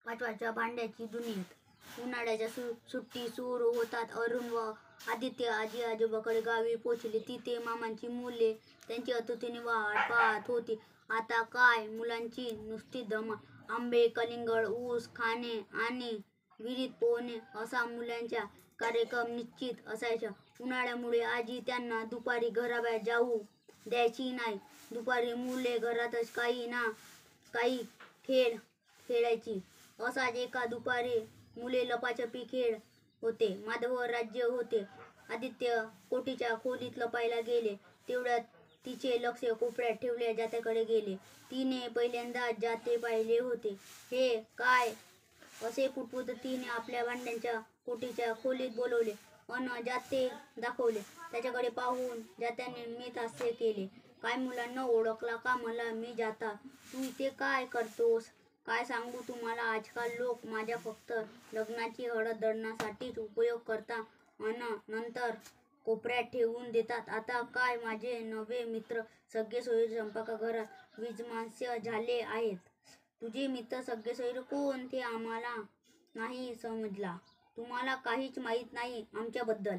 पाचवाच्या भांड्याची दुनियेत उन्हाळ्याच्या सुट्टी सुरू होतात. अरुण व आदित्य आजी आजोबाकडे गावी पोचले. तिथे मामांची मुले त्यांची आतुरतेने वाट पाहत होती. आता काय मुलांची नुसती धमाल. आंबे, कलिंगड, ऊस खाणे आणि विहिरीत पोहणे असा मुलांचा कार्यक्रम निश्चित असायचा. उन्हाळ्यामुळे आजी त्यांना दुपारी घराबाहेर जाऊ द्यायची नाही. दुपारी मुले घरातच काही ना काही खेळ खेळायची. असाच एका दुपारी मुले लपाछपी खेळ होते. माधव राज्य होते. आदित्य कोटीच्या खोलीत लपायला गेले. तेवढ्यात तिचे लक्ष कोपऱ्यात ठेवलेल्या जात्याकडे गेले. तिने पहिल्यांदाच जाते पाहिले होते. हे काय असे पुटपुटत तिने आपल्या भांड्याच्या कोटीच्या खोलीत बोलवले अन जाते दाखवले. त्याच्याकडे पाहून जात्याने मीठ हास्य केले. काय मुलांना ओळखला का मला? मी जाता. तू इथे काय करतोस? काय सांगू तुम्हाला, आजकाल लोक माझ्या फक्त लग्नाची हळद दळण्यासाठीच उपयोग करतात अन नंतर कोपऱ्यात ठेवून देतात. आता काय माझे नवे मित्र सगळे सोयरे स्वयंपाकघरात विजमास्य झाले आहेत. तुझे मित्र सगळे सोयरे कोण? ते आम्हाला नाही समजला. तुम्हाला काहीच माहीत नाही आमच्याबद्दल.